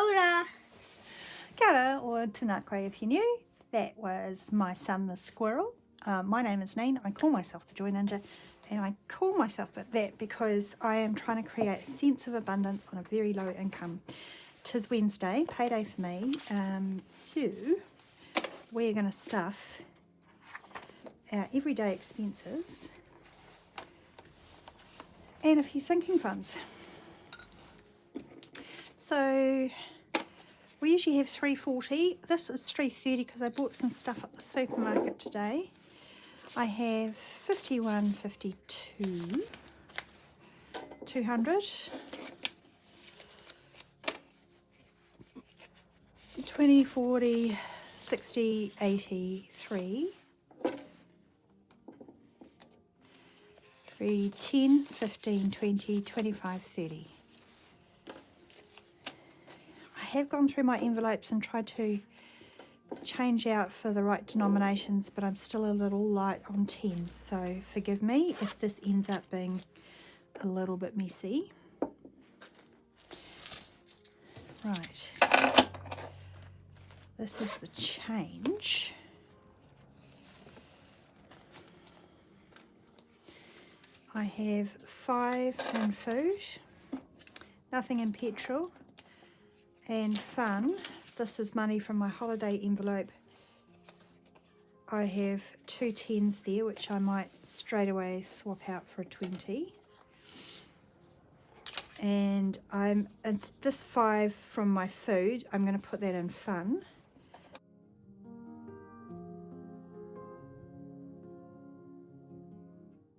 Kia ora. Kia ora, or Tanakre if you're new. That was my son the squirrel. My name is Neen. I call myself the Joy Ninja, and I call myself that because I am trying to create a sense of abundance on a very low income. 'Tis Wednesday, payday for me, so we're going to stuff our everyday expenses and a few sinking funds. So we usually have $3.40. This is $3.30 because I bought some stuff at the supermarket today. I have $51.52, $200, $20, $40, $60, $83, $3, $10, $15, $20, $25, $30. I have gone through my envelopes and tried to change out for the right denominations, but I'm still a little light on tens, so forgive me if this ends up being a little bit messy. Right, this is the change. I have 5 in food, nothing in petrol, and fun. This is money from my holiday envelope. I have 2 tens there, which I might straight away swap out for a 20. And it's this 5 from my food. I'm going to put that in fun.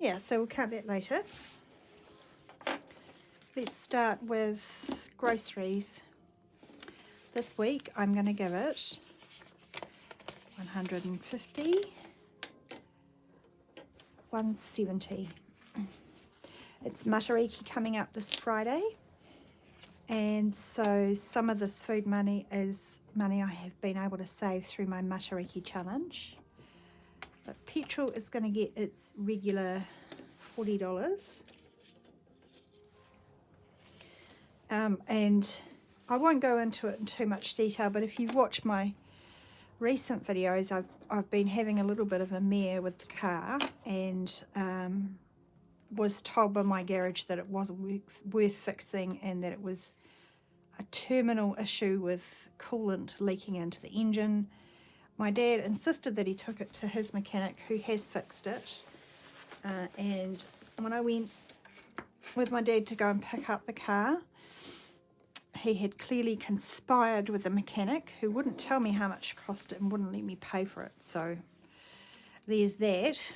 Yeah, so we'll count that later. Let's start with groceries. This week I'm going to give it 150, 170. It's Matariki coming up this Friday, and so some of this food money is money I have been able to save through my Matariki challenge. But petrol is going to get its regular $40. And I won't go into it in too much detail, but if you watch my recent videos, I've been having a little bit of a mare with the car, and was told by my garage that it wasn't worth fixing and that it was a terminal issue with coolant leaking into the engine. My dad insisted that he took it to his mechanic, who has fixed it, and when I went with my dad to go and pick up the car, he had clearly conspired with the mechanic, who wouldn't tell me how much it cost and wouldn't let me pay for it. So there's that.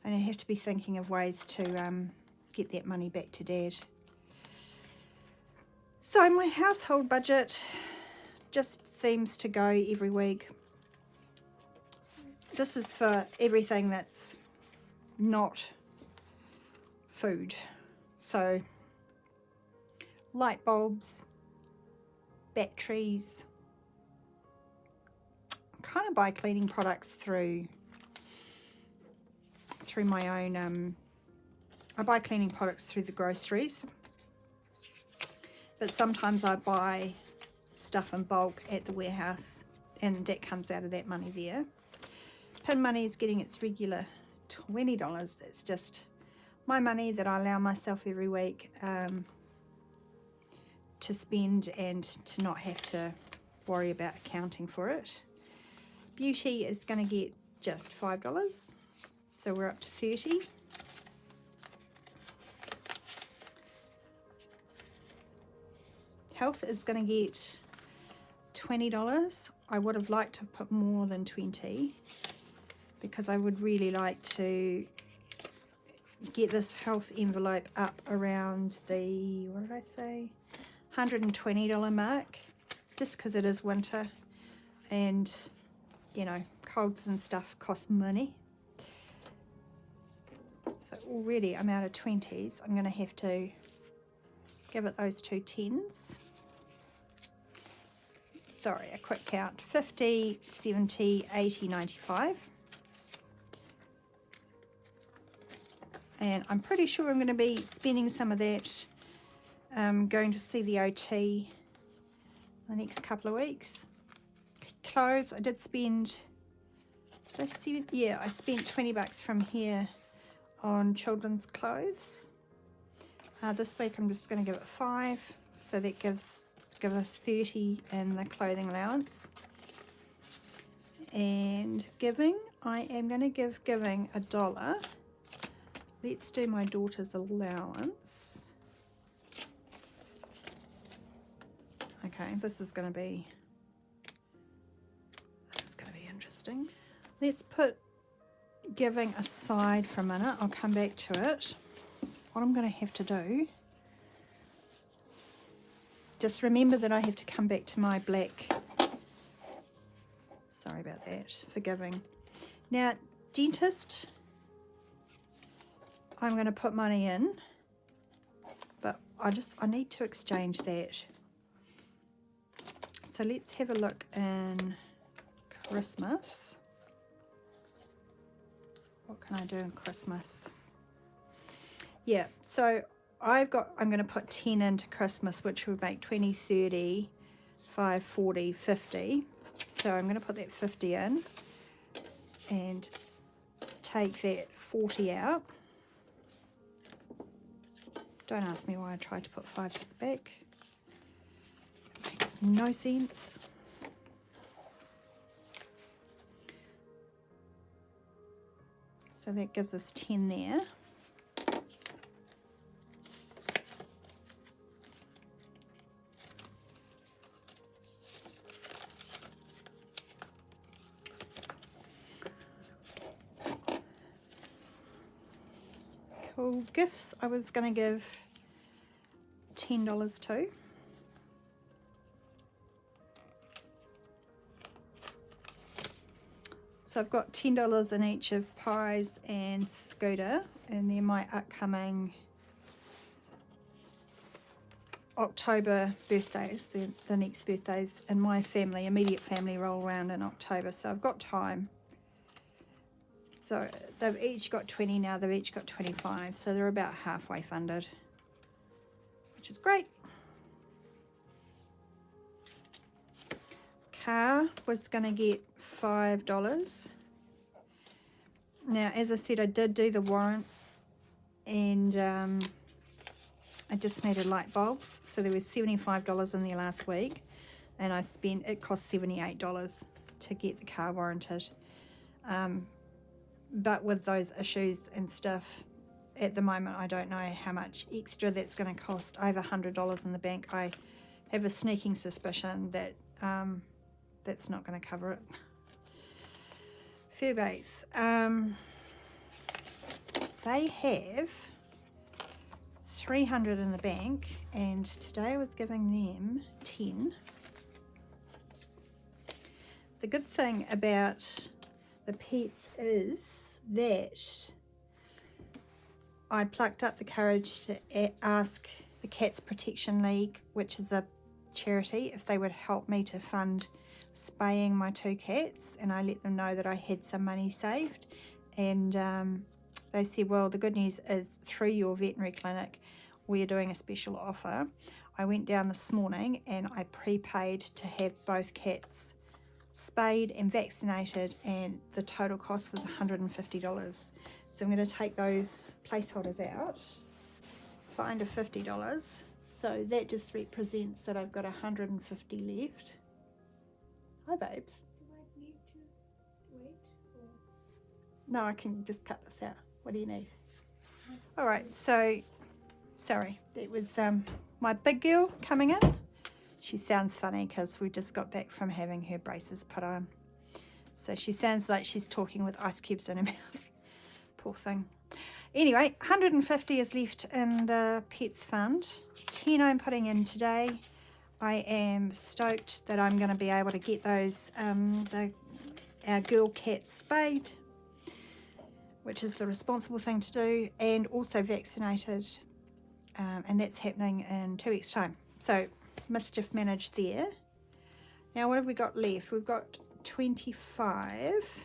And I have to be thinking of ways to get that money back to Dad. So my household budget just seems to go every week. This is for everything that's not food. So light bulbs, batteries. I kind of buy cleaning products through my own, I buy cleaning products through the groceries, but sometimes I buy stuff in bulk at the warehouse, and that comes out of that money there. Pin money is getting its regular $20. It's just my money that I allow myself every week to spend and to not have to worry about accounting for it. Beauty is going to get just $5, so we're up to 30. Health is going to get $20. I would have liked to put more than 20 because I would really like to get this health envelope up around the, what did I say, $120 mark, just because it is winter and, you know, colds and stuff cost money. So already I'm out of 20s. I'm going to have to give it those 2 10s. Sorry, a quick count. 50, 70, 80, 95. And I'm pretty sure I'm going to be spending some of that going to see the OT the next couple of weeks. Clothes, I did spend, I spent 20 bucks from here on children's clothes. This week I'm just going to give it 5, so that give us 30 in the clothing allowance. And giving, I am going to give giving $1. Let's do my daughter's allowance. Okay, this is going to be interesting. Let's put giving aside for a minute. I'll come back to it. What I'm going to have to do, just remember that I have to come back to my black, sorry about that, for giving. Now, dentist, I'm going to put money in, but I need to exchange that. So let's have a look in Christmas. What can I do in Christmas? Yeah, so I'm going to put 10 into Christmas, which would make 20, 30, 5, 40, 50. So I'm going to put that 50 in and take that 40 out. Don't ask me why I tried to put 5 back. It makes no sense. So that gives us 10 there. Cool. Gifts, I was going to give $10 too. So I've got $10 in each of Pies and Scooter, and then my upcoming October birthdays, the next birthdays in my family, immediate family, roll around in October, so I've got time. So they've each got 20 now, they've each got 25, so they're about halfway funded, which is great. Car was going to get $5. Now, as I said, I did do the warrant, and I just needed light bulbs, so there was $75 in there last week, and it cost $78 to get the car warranted. But with those issues and stuff, at the moment I don't know how much extra that's going to cost. I have $100 in the bank. I have a sneaking suspicion that that's not going to cover it. Fairbase, they have 300 in the bank, and today I was giving them 10. The good thing about the pets is that I plucked up the courage to ask the Cats Protection League, which is a charity, if they would help me to fund spaying my 2 cats, and I let them know that I had some money saved, and they said, well, the good news is through your veterinary clinic we're doing a special offer. I went down this morning and I prepaid to have both cats spayed and vaccinated, and the total cost was $150. So I'm going to take those placeholders out, find a $50, so that just represents that I've got 150 left. Hi babes. Do I need to wait? Or? No, I can just cut this out. What do you need? All right, so sorry, that was my big girl coming in. She sounds funny because we just got back from having her braces put on. So she sounds like she's talking with ice cubes in her mouth. Poor thing. Anyway, 150 is left in the pets fund. 10 I'm putting in today. I am stoked that I'm going to be able to get those, our girl cats spayed, which is the responsible thing to do, and also vaccinated. And that's happening in 2 weeks' time. So mischief managed there. Now what have we got left? We've got 25.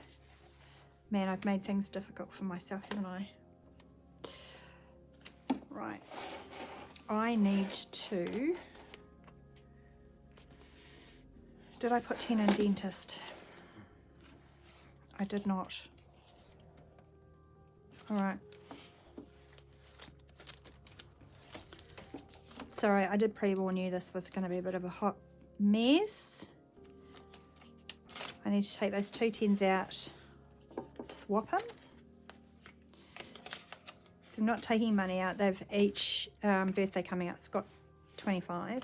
Man, I've made things difficult for myself, haven't I? Right. I need to Did I put 10 in dentist? I did not. All right. Sorry, I did pre-warn you this was going to be a bit of a hot mess. I need to take those 2 10s out, swap them. So I'm not taking money out. They've each birthday coming out. Scott 25.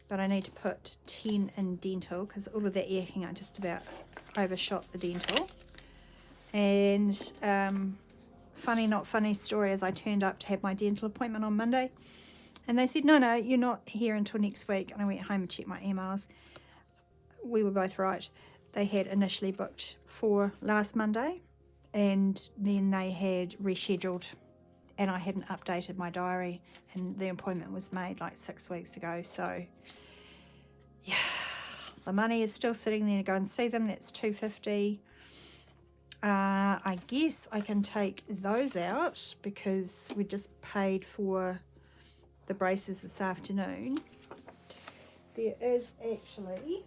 But I need to put 10 in dental because all of that eking out just about overshot the dental. And funny not funny story is I turned up to have my dental appointment on Monday and they said, no, you're not here until next week. And I went home and checked my emails. We were both right. They had initially booked for last Monday and then they had rescheduled and I hadn't updated my diary and the appointment was made like 6 weeks ago. So yeah, the money is still sitting there to go and see them. That's $250. I guess I can take those out because we just paid for the braces this afternoon. There is actually,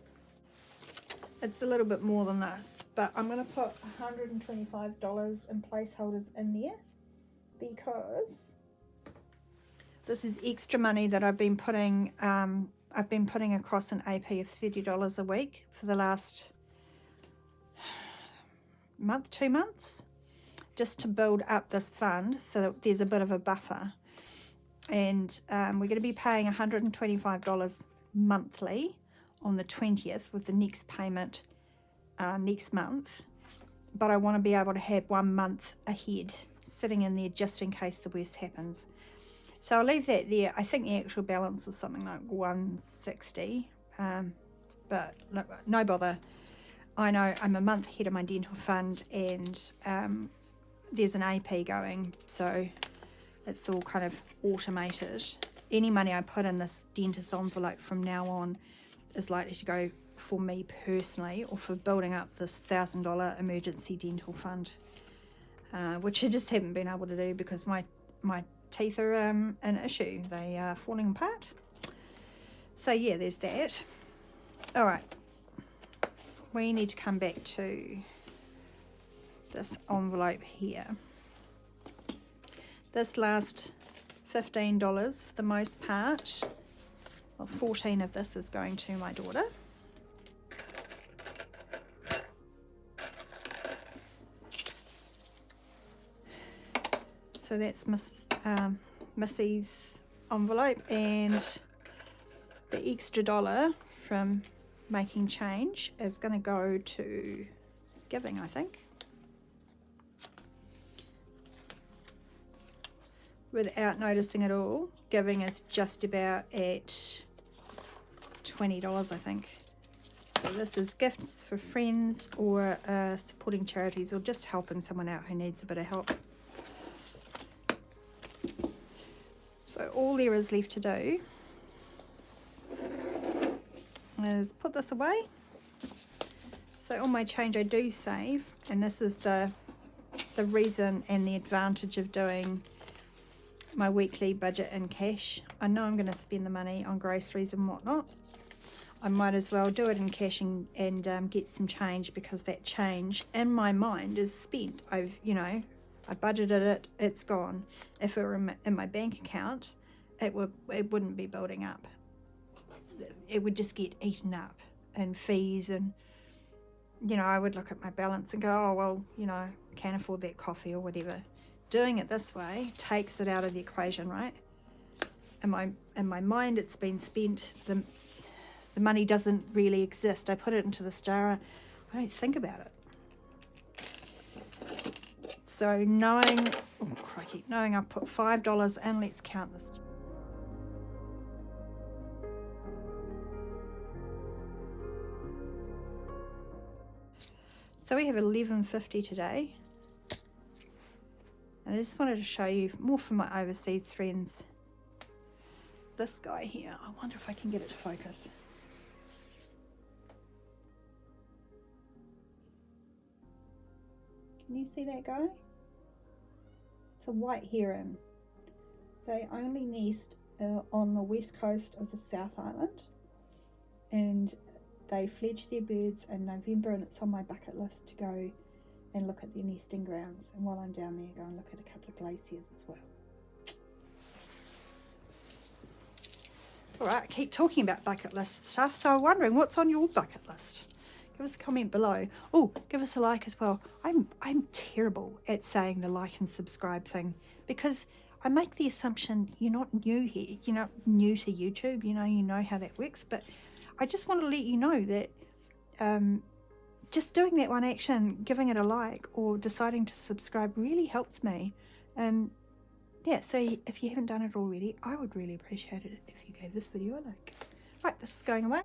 it's a little bit more than this, but I'm going to put $125 in placeholders in there because this is extra money that I've been putting across an AP of $30 a week for the last month, 2 months, just to build up this fund so that there's a bit of a buffer. And we're going to be paying $125 monthly on the 20th with the next payment next month. But I want to be able to have 1 month ahead sitting in there just in case the worst happens. So I'll leave that there. I think the actual balance is something like 160, but look, no bother. I know I'm a month ahead of my dental fund and there's an AP going, so it's all kind of automated. Any money I put in this dentist envelope from now on is likely to go for me personally or for building up this $1,000 emergency dental fund, which I just haven't been able to do because my teeth are an issue. They are falling apart. So yeah, there's that. All right. We need to come back to this envelope here. This last $15 for the most part, well, 14 of this is going to my daughter. So that's Missy's envelope, and the extra $1 from making change is going to go to giving, I think. Without noticing at all, giving is just about at $20, I think. So this is gifts for friends or supporting charities or just helping someone out who needs a bit of help. So all there is left to do is put this away. So all my change I do save, and this is the reason and the advantage of doing my weekly budget in cash. I know I'm going to spend the money on groceries and whatnot. I might as well do it in cash and get some change, because that change in my mind is spent. I budgeted it, it's gone. If it were in my bank account, it wouldn't be building up. It would just get eaten up in fees, and I would look at my balance and go, oh well, can't afford that coffee or whatever. Doing it this way takes it out of the equation, right? In my mind, it's been spent. The money doesn't really exist. I put it into this jar. I don't think about it. So knowing I've put $5 in, let's count this. So we have $11.50 today. And I just wanted to show you more for my overseas friends. This guy here, I wonder if I can get it to focus. Can you see that guy? It's a white heron. They only nest on the west coast of the South Island. and they fledge their birds in November, and it's on my bucket list to go and look at their nesting grounds, and while I'm down there, go and look at a couple of glaciers as well. All right, keep talking about bucket list stuff, so I'm wondering what's on your bucket list. Give us a comment below. Oh, give us a like as well. I'm terrible at saying the like and subscribe thing, because I make the assumption you're not new here, you're not new to YouTube, you know how that works, but I just want to let you know that just doing that one action, giving it a like or deciding to subscribe really helps me. And yeah, so if you haven't done it already, I would really appreciate it if you gave this video a like. Right, this is going away.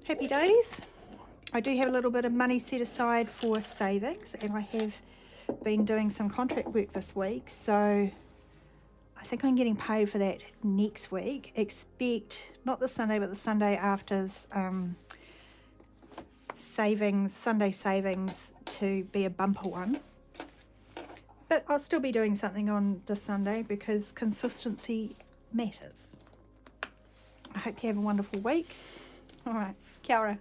Happy days. I do have a little bit of money set aside for savings, and I have been doing some contract work this week, so I think I'm getting paid for that next week. Expect not this Sunday, but the Sunday after's Sunday savings to be a bumper one. But I'll still be doing something on this Sunday because consistency matters. I hope you have a wonderful week. All right, kia ora.